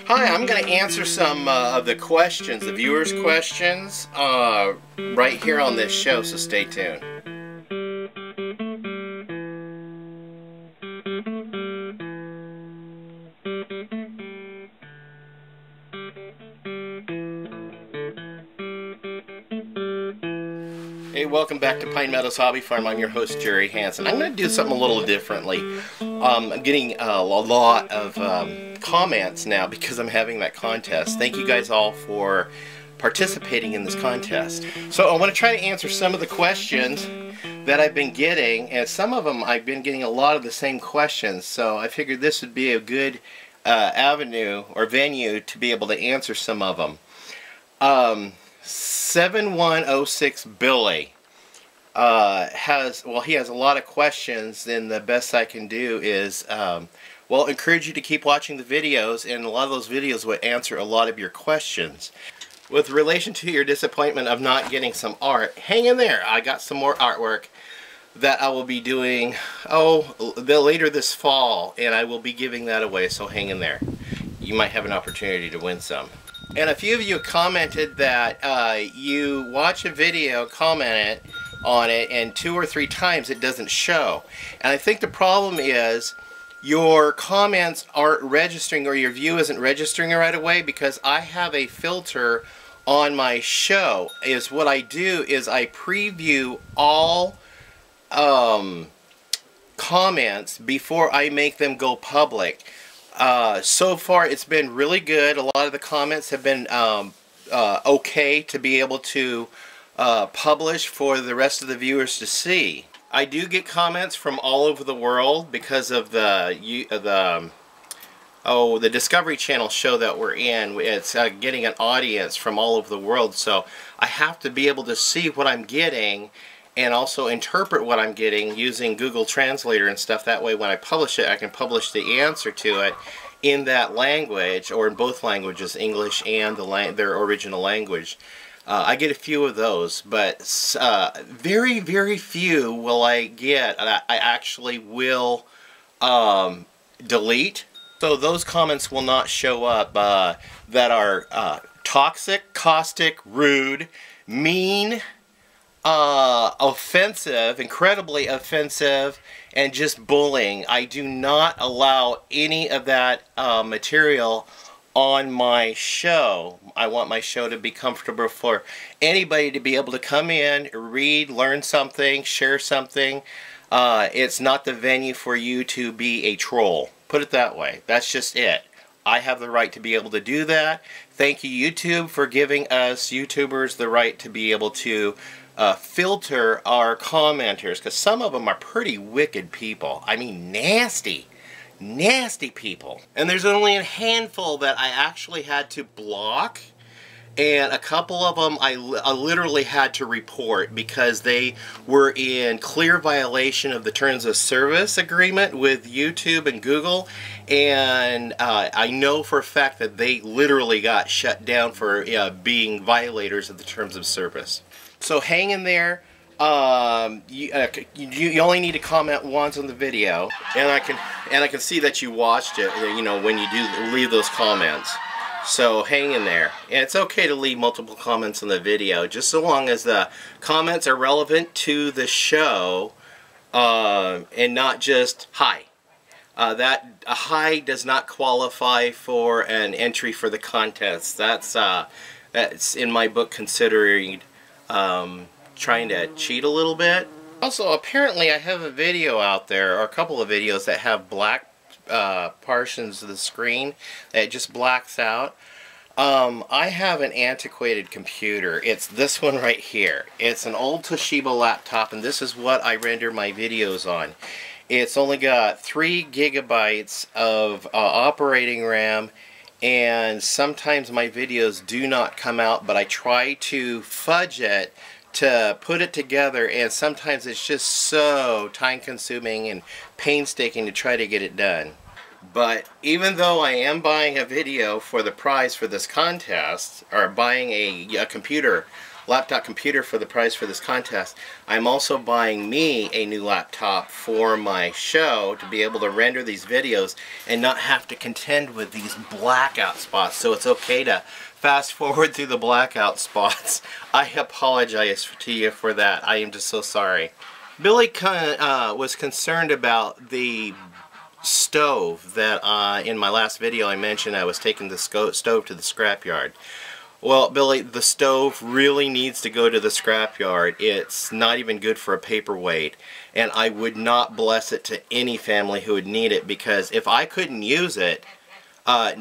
Hi, I'm going to answer some of the questions, the viewers' questions, right here on this show, so stay tuned. Hey, welcome back to Pine Meadows Hobby Farm. I'm your host, Jerry Hanson. I'm going to do something a little differently. I'm getting a lot of comments now because I'm having that contest. Thank you guys all for participating in this contest. So I want to try to answer some of the questions that I've been getting, and some of them I've been getting a lot of the same questions, so I figured this would be a good avenue or venue to be able to answer some of them. 7106 Billy he has a lot of questions, and the best I can do is well, encourage you to keep watching the videos, and a lot of those videos will answer a lot of your questions. With relation to your disappointment of not getting some art, hang in there. I got some more artwork that I will be doing later this fall, and I will be giving that away, so hang in there. You might have an opportunity to win some. And a few of you commented that you watch a video, comment on it, and 2 or 3 times it doesn't show. And I think the problem is your comments aren't registering, or your view isn't registering right away, because I have a filter on my show. What I do is I preview all comments before I make them go public. So far it's been really good. A lot of the comments have been okay to be able to publish for the rest of the viewers to see. I do get comments from all over the world because of the Discovery Channel show that we're in. It's getting an audience from all over the world, so I have to be able to see what I'm getting and also interpret what I'm getting using Google Translator and stuff. That way when I publish it, I can publish the answer to it in that language, or in both languages, English and their original language. I get a few of those, but very, very few will I get. I actually will delete. So those comments will not show up that are toxic, caustic, rude, mean, offensive, incredibly offensive, and just bullying. I do not allow any of that material on my show. I want my show to be comfortable for anybody to be able to come in, read, learn something, share something. It's not the venue for you to be a troll. Put it that way. That's just it. I have the right to be able to do that. Thank you, YouTube, for giving us YouTubers the right to be able to filter our commenters, because some of them are pretty wicked people. I mean, nasty people. And there's only a handful that I actually had to block, and a couple of them I literally had to report because they were in clear violation of the terms of service agreement with YouTube and Google, and I know for a fact that they literally got shut down for being violators of the terms of service. So hang in there. You only need to comment once on the video, and I can see that you watched it, you know, when you do leave those comments. So hang in there. And it's okay to leave multiple comments on the video, just so long as the comments are relevant to the show, and not just hi. That a hi does not qualify for an entry for the contest. That's in my book considered trying to cheat a little bit. Also, apparently I have a video out there, or a couple of videos, that have black portions of the screen that just blacks out. I have an antiquated computer. It's this one right here. It's an old Toshiba laptop, and this is what I render my videos on. It's only got 3 gigabytes of operating RAM, and sometimes my videos do not come out, but I try to fudge it to put it together, and sometimes it's just so time-consuming and painstaking to try to get it done. But even though I am buying a video for the prize for this contest, or buying a computer laptop computer for the prize for this contest, I'm also buying me a new laptop for my show to be able to render these videos and not have to contend with these blackout spots. So it's okay to fast forward through the blackout spots. I apologize to you for that. I am just so sorry. Billy was concerned about the stove that in my last video I mentioned I was taking the stove to the scrapyard. Well, Billy, the stove really needs to go to the scrapyard. It's not even good for a paperweight, and I would not bless it to any family who would need it, because if I couldn't use it,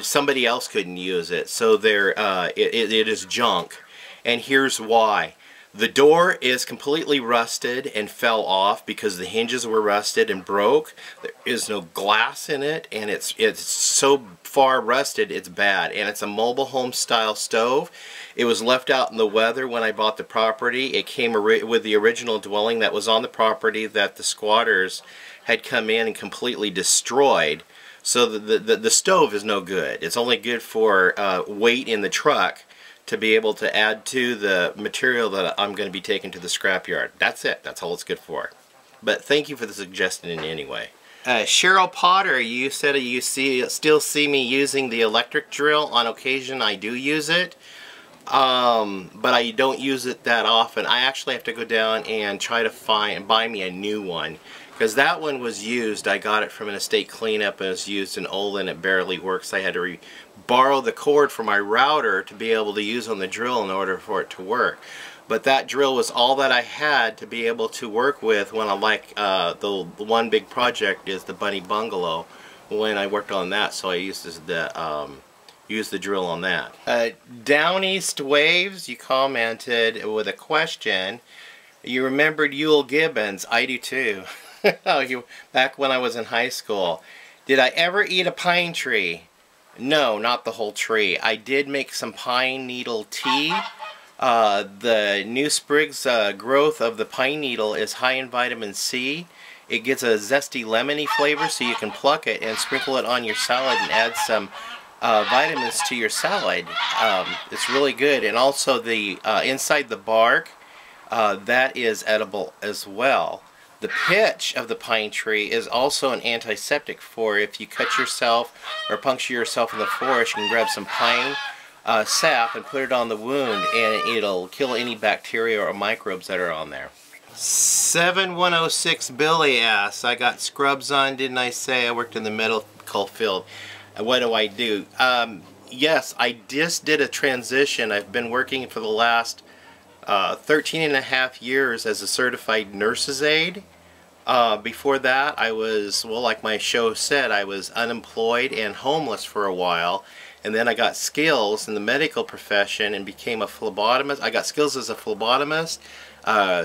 somebody else couldn't use it. So it is junk, and here's why. The door is completely rusted and fell off because the hinges were rusted and broke. There is no glass in it, and it's so far rusted it's bad. And it's a mobile home style stove. It was left out in the weather when I bought the property. It came with the original dwelling that was on the property that the squatters had come in and completely destroyed. So the stove is no good. It's only good for weight in the truck to be able to add to the material that I'm going to be taking to the scrapyard. That's it. That's all it's good for. But thank you for the suggestion anyway. Cheryl Potter, you said you still see me using the electric drill. On occasion I do use it, but I don't use it that often. I actually have to go down and try to buy me a new one, because that one was used. I got it from an estate cleanup and it was used in Olin. It barely works. I had to borrow the cord for my router to be able to use on the drill in order for it to work. But that drill was all that I had to be able to work with when the one big project is the Bunny Bungalow, when I worked on that. So I used the drill on that. Down East Waves, you commented with a question. You remembered Yule Gibbons. I do too. Back when I was in high school. Did I ever eat a pine tree? No, not the whole tree. I did make some pine needle tea. The new sprigs growth of the pine needle is high in vitamin C. It gets a zesty lemony flavor, so you can pluck it and sprinkle it on your salad and add some vitamins to your salad. It's really good. And also the inside the bark, that is edible as well. The pitch of the pine tree is also an antiseptic for if you cut yourself or puncture yourself in the forest. You can grab some pine sap and put it on the wound, and it'll kill any bacteria or microbes that are on there. 7106 Billy asks, I got scrubs on, didn't I say? I worked in the medical field. What do I do? Yes, I just did a transition. I've been working for the last 13 and a half years as a certified nurse's aide. Before that, I was, well, like my show said, I was unemployed and homeless for a while. And then I got skills in the medical profession and became a phlebotomist. I got skills as a phlebotomist,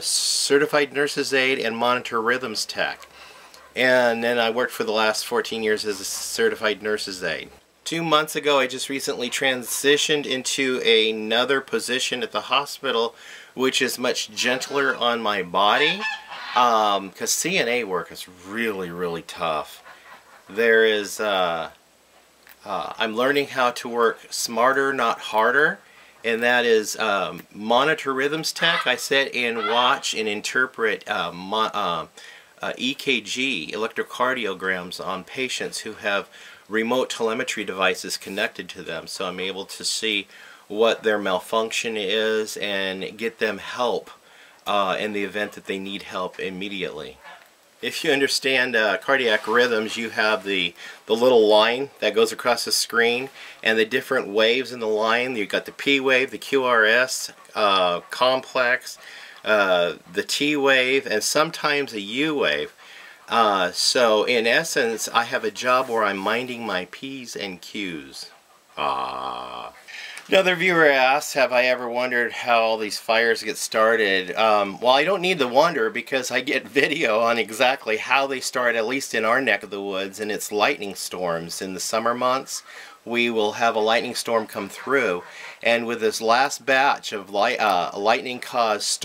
certified nurse's aide, and monitor rhythms tech. And then I worked for the last 14 years as a certified nurse's aide. 2 months ago, I just recently transitioned into another position at the hospital, which is much gentler on my body, because CNA work is really, really tough. There is, I'm learning how to work smarter, not harder, and that is monitor rhythms tech. I sit and watch and interpret EKG, electrocardiograms, on patients who have remote telemetry devices connected to them, so I'm able to see what their malfunction is and get them help in the event that they need help immediately. If you understand cardiac rhythms, you have the little line that goes across the screen and the different waves in the line. You've got the P wave, the QRS complex, the T wave, and sometimes a U wave. So in essence, I have a job where I'm minding my P's and Q's. Another viewer asks, have I ever wondered how all these fires get started? Well, I don't need to wonder, because I get video on exactly how they start, at least in our neck of the woods, and it's lightning storms. In the summer months, we will have a lightning storm come through, and with this last batch of lightning-caused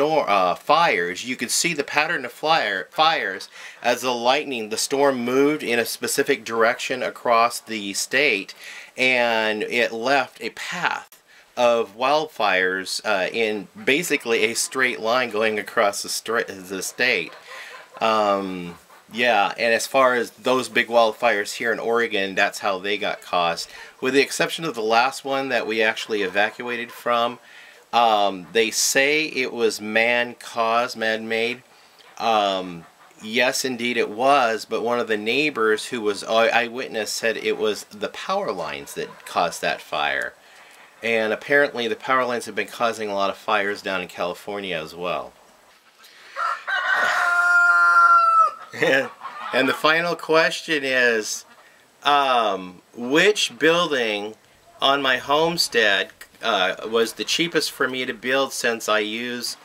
fires, you could see the pattern of fires as the storm moved in a specific direction across the state, and it left a path of wildfires in basically a straight line going across the state. Yeah, and as far as those big wildfires here in Oregon, that's how they got caused. With the exception of the last one that we actually evacuated from, they say it was man-caused, man-made. Yes, indeed it was, but one of the neighbors who was eyewitness said it was the power lines that caused that fire. And apparently the power lines have been causing a lot of fires down in California as well. And the final question is, which building on my homestead was the cheapest for me to build, since I use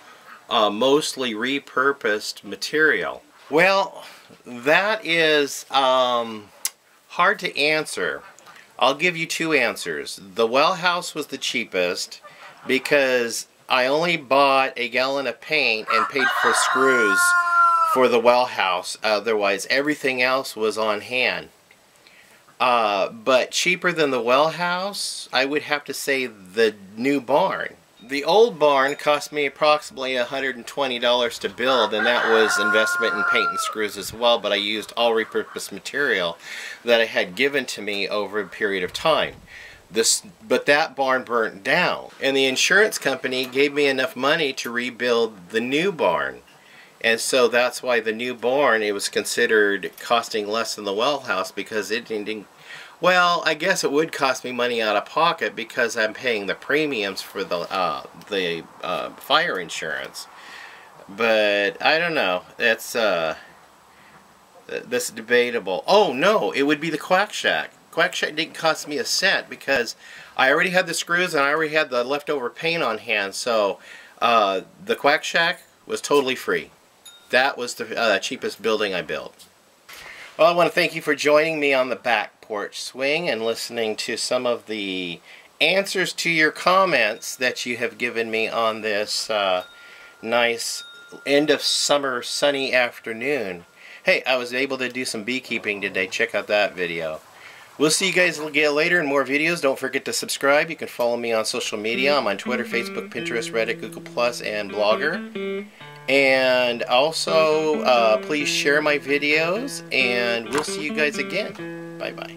mostly repurposed material? Well, that is hard to answer. I'll give you two answers. The well house was the cheapest because I only bought a gallon of paint and paid for screws for the well house. Otherwise, everything else was on hand. But cheaper than the well house, I would have to say the new barn. The old barn cost me approximately $120 to build, and that was investment in paint and screws as well, but I used all repurposed material that I had given to me over a period of time. But that barn burnt down, and the insurance company gave me enough money to rebuild the new barn. And so that's why the new barn, it was considered costing less than the well house, because it didn't, well, I guess it would cost me money out of pocket because I'm paying the premiums for the fire insurance. But I don't know. That's debatable. Oh no, it would be the Quack Shack. Quack Shack didn't cost me a cent because I already had the screws and I already had the leftover paint on hand. So the Quack Shack was totally free. That was the cheapest building I built. Well, I want to thank you for joining me on the back porch swing and listening to some of the answers to your comments that you have given me on this nice end of summer sunny afternoon. Hey, I was able to do some beekeeping today. Check out that video. We'll see you guys again later in more videos. Don't forget to subscribe. You can follow me on social media. I'm on Twitter, Facebook, Pinterest, Reddit, Google+, and Blogger. And also, please share my videos, and we'll see you guys again. Bye-bye.